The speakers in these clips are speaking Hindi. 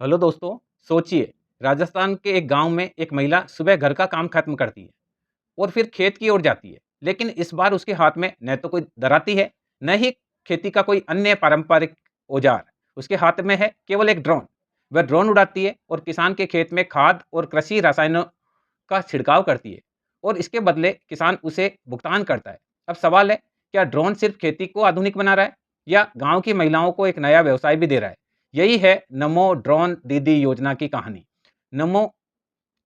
हेलो दोस्तों। सोचिए, राजस्थान के एक गांव में एक महिला सुबह घर का काम खत्म करती है और फिर खेत की ओर जाती है। लेकिन इस बार उसके हाथ में न तो कोई दराती है, न ही खेती का कोई अन्य पारंपरिक औजार। उसके हाथ में है केवल एक ड्रोन। वह ड्रोन उड़ाती है और किसान के खेत में खाद और कृषि रसायनों का छिड़काव करती है और इसके बदले किसान उसे भुगतान करता है। अब सवाल है, क्या ड्रोन सिर्फ खेती को आधुनिक बना रहा है या गांव की महिलाओं को एक नया व्यवसाय भी दे रहा है? यही है नमो ड्रोन दीदी योजना की कहानी। नमो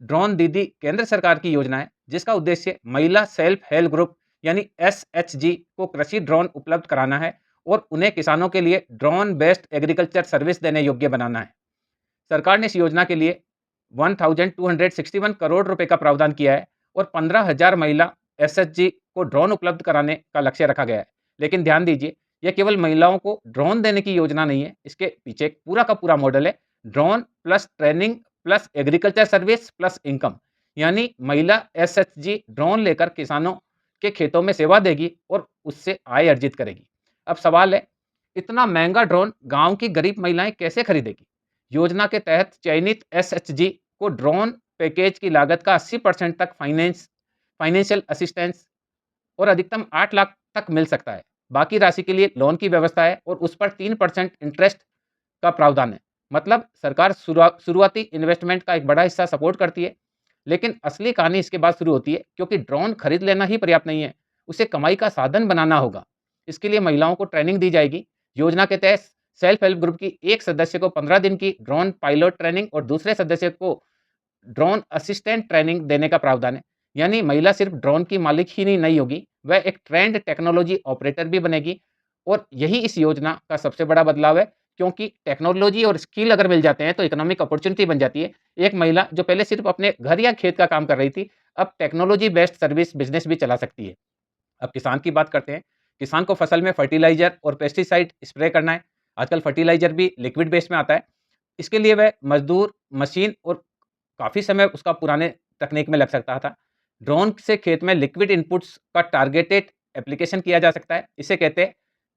ड्रोन दीदी केंद्र सरकार की योजना है जिसका उद्देश्य महिला सेल्फ हेल्प ग्रुप यानी एसएचजी को कृषि ड्रोन उपलब्ध कराना है और उन्हें किसानों के लिए ड्रोन बेस्ड एग्रीकल्चर सर्विस देने योग्य बनाना है। सरकार ने इस योजना के लिए 1261 करोड़ रुपए का प्रावधान किया है और 15,000 महिला एसएचजी को ड्रोन उपलब्ध कराने का लक्ष्य रखा गया है। लेकिन ध्यान दीजिए, यह केवल महिलाओं को ड्रोन देने की योजना नहीं है। इसके पीछे एक पूरा का पूरा मॉडल है। Drone plus training plus agriculture service plus income, यानी महिला एसएचजी ड्रोन लेकर किसानों के खेतों में सेवा देगी और उससे आय अर्जित करेगी। अब सवाल है, इतना महंगा ड्रोन गांव की गरीब महिलाएं कैसे खरीदेगी? योजना के तहत चयनित एसएचजी को ड्रोन पैकेज की लागत का 80% तक फाइनेंशियल असिस्टेंस और अधिकतम 8 लाख तक मिल सकता है। बाकी राशि के लिए लोन की व्यवस्था है और उस पर 3% इंटरेस्ट का प्रावधान है। मतलब सरकार शुरुआती इन्वेस्टमेंट का एक बड़ा हिस्सा सपोर्ट करती है। लेकिन असली कहानी इसके बाद शुरू होती है, क्योंकि ड्रोन खरीद लेना ही पर्याप्त नहीं है, उसे कमाई का साधन बनाना होगा। इसके लिए महिलाओं को ट्रेनिंग दी जाएगी। योजना के तहत सेल्फ हेल्प ग्रुप की एक सदस्य को 15 दिन की ड्रोन पायलट ट्रेनिंग और दूसरे सदस्य को ड्रोन असिस्टेंट ट्रेनिंग देने का प्रावधान है। यानी महिला सिर्फ ड्रोन की मालिक ही नहीं होगी, वह एक ट्रेंड टेक्नोलॉजी ऑपरेटर भी बनेगी। और यही इस योजना का सबसे बड़ा बदलाव है, क्योंकि टेक्नोलॉजी और स्किल अगर मिल जाते हैं तो इकोनॉमिक अपॉर्चुनिटी बन जाती है। एक महिला जो पहले सिर्फ अपने घर या खेत का काम कर रही थी, अब टेक्नोलॉजी बेस्ड सर्विस बिजनेस भी चला सकती है। अब किसान की बात करते हैं। किसान को फसल में फर्टिलाइजर और पेस्टिसाइड स्प्रे करना है। आजकल फर्टिलाइजर भी लिक्विड बेस में आता है। इसके लिए वह मजदूर, मशीन और काफ़ी समय उसका पुराने तकनीक में लग सकता था। ड्रोन से खेत में लिक्विड इनपुट्स का टारगेटेड एप्लीकेशन किया जा सकता है। इसे कहते हैं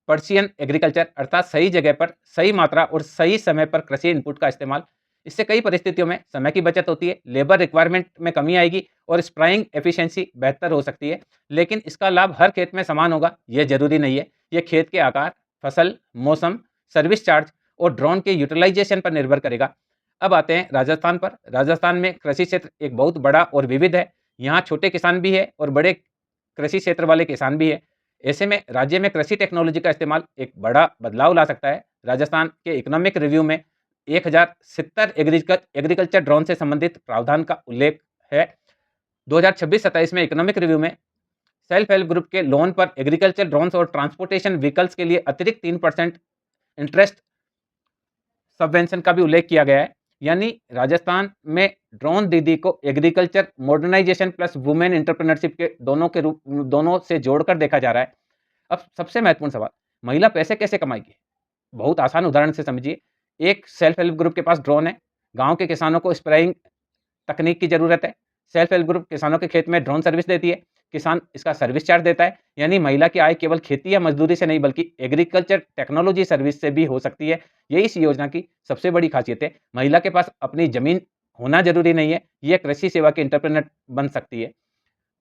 पर्शियन एग्रीकल्चर, अर्थात सही जगह पर सही मात्रा और सही समय पर कृषि इनपुट का इस्तेमाल। इससे कई परिस्थितियों में समय की बचत होती है, लेबर रिक्वायरमेंट में कमी आएगी और स्प्रेइंग एफिशिएंसी बेहतर हो सकती है। लेकिन इसका लाभ हर खेत में समान होगा, यह जरूरी नहीं है। यह खेत के आकार, फसल, मौसम, सर्विस चार्ज और ड्रोन के यूटिलाइजेशन पर निर्भर करेगा। अब आते हैं राजस्थान पर। राजस्थान में कृषि क्षेत्र एक बहुत बड़ा और विविध है। यहाँ छोटे किसान भी है और बड़े कृषि क्षेत्र वाले किसान भी है। ऐसे में राज्य में कृषि टेक्नोलॉजी का इस्तेमाल एक बड़ा बदलाव ला सकता है। राजस्थान के इकोनॉमिक रिव्यू में 1070 एग्रीकल्चर ड्रोन से संबंधित प्रावधान का उल्लेख है। 2026-27 में इकोनॉमिक रिव्यू में सेल्फ हेल्प ग्रुप के लोन पर एग्रीकल्चर ड्रोन्स और ट्रांसपोर्टेशन व्हीकल्स के लिए अतिरिक्त 3% इंटरेस्ट सबवेंशन का भी उल्लेख किया गया है। यानी राजस्थान में ड्रोन दीदी को agriculture modernisation plus women entrepreneurship के दोनों से जोड़कर देखा जा रहा है। अब सबसे महत्वपूर्ण सवाल, महिला पैसे कैसे कमाएगी? बहुत आसान उदाहरण से समझिए। एक सेल्फ हेल्प ग्रुप के पास ड्रोन है। गांव के किसानों को स्प्रेइंग तकनीक की ज़रूरत है। सेल्फ हेल्प ग्रुप किसानों के खेत में ड्रोन सर्विस देती है। किसान इसका सर्विस चार्ज देता है। यानी महिला की आय केवल खेती या मजदूरी से नहीं, बल्कि एग्रीकल्चर टेक्नोलॉजी सर्विस से भी हो सकती है। यही इस योजना की सबसे बड़ी खासियत है। महिला के पास अपनी जमीन होना जरूरी नहीं है, यह कृषि सेवा की इंटरप्रेनर बन सकती है।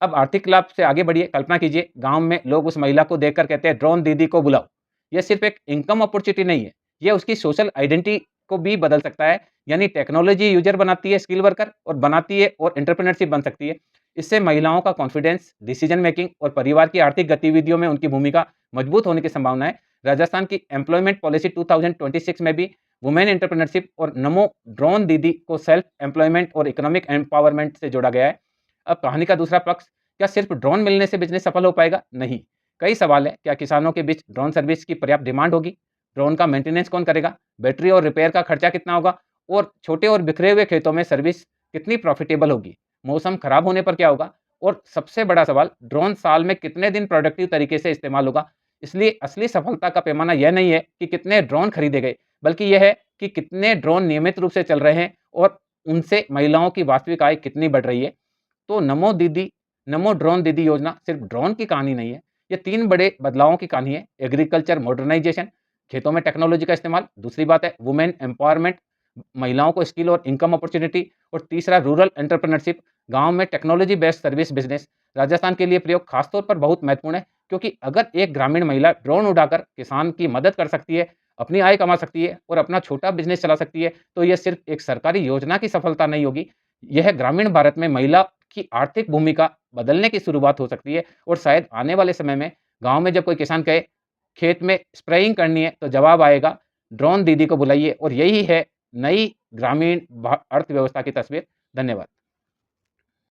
अब आर्थिक लाभ से आगे बढ़िए। कल्पना कीजिए, गांव में लोग उस महिला को देखकर कहते हैं, ड्रोन दीदी को बुलाओ। यह सिर्फ एक इनकम अपॉर्चुनिटी नहीं है, यह उसकी सोशल आइडेंटिटी को भी बदल सकता है। यानी टेक्नोलॉजी यूजर बनाती है स्किल वर्कर और बनाती है और एंटरप्रेन्योरशिप बन सकती है। इससे महिलाओं का कॉन्फिडेंस, डिसीजन मेकिंग और परिवार की आर्थिक गतिविधियों में उनकी भूमिका मजबूत होने की संभावना है। राजस्थान की एम्प्लॉयमेंट पॉलिसी 2026 में भी वुमेन एंटरप्रेन्योरशिप और नमो ड्रोन दीदी को सेल्फ एम्प्लॉयमेंट और इकोनॉमिक एम्पावरमेंट से जोड़ा गया है। अब कहानी का दूसरा पक्ष, क्या सिर्फ ड्रोन मिलने से बिजनेस सफल हो पाएगा? नहीं। कई सवाल है। क्या किसानों के बीच ड्रोन सर्विस की पर्याप्त डिमांड होगी? ड्रोन का मेंटेनेंस कौन करेगा? बैटरी और रिपेयर का खर्चा कितना होगा? और छोटे और बिखरे हुए खेतों में सर्विस कितनी प्रॉफिटेबल होगी? मौसम खराब होने पर क्या होगा? और सबसे बड़ा सवाल, ड्रोन साल में कितने दिन प्रोडक्टिव तरीके से इस्तेमाल होगा? इसलिए असली सफलता का पैमाना यह नहीं है कि कितने ड्रोन खरीदे गए, बल्कि यह है कि कितने ड्रोन नियमित रूप से चल रहे हैं और उनसे महिलाओं की वास्तविक आय कितनी बढ़ रही है। तो नमो ड्रोन दीदी योजना सिर्फ ड्रोन की कहानी नहीं है, ये 3 बड़े बदलावों की कहानी है। एग्रीकल्चर मॉडर्नाइजेशन, खेतों में टेक्नोलॉजी का इस्तेमाल। दूसरी बात है वुमेन एम्पावरमेंट, महिलाओं को स्किल और इनकम अपॉर्चुनिटी और तीसरा रूरल एंटरप्रेन्योरशिप, गाँव में technology based service business. Rajasthan के लिए प्रयोग खास तौर पर बहुत महत्वपूर्ण है, क्योंकि अगर एक ग्रामीण महिला ड्रोन उड़ाकर किसान की मदद कर सकती है, अपनी आय कमा सकती है और अपना छोटा बिज़नेस चला सकती है, तो यह सिर्फ़ एक सरकारी योजना की सफलता नहीं होगी, यह ग्रामीण भारत में महिला की आर्थिक भूमिका बदलने की शुरुआत हो सकती है। और शायद आने वाले समय में गाँव में जब कोई किसान कहे, खेत में स्प्रेइंग करनी है, तो जवाब आएगा, ड्रोन दीदी को बुलाइए, और यही है नई ग्रामीण अर्थव्यवस्था की तस्वीर। धन्यवाद।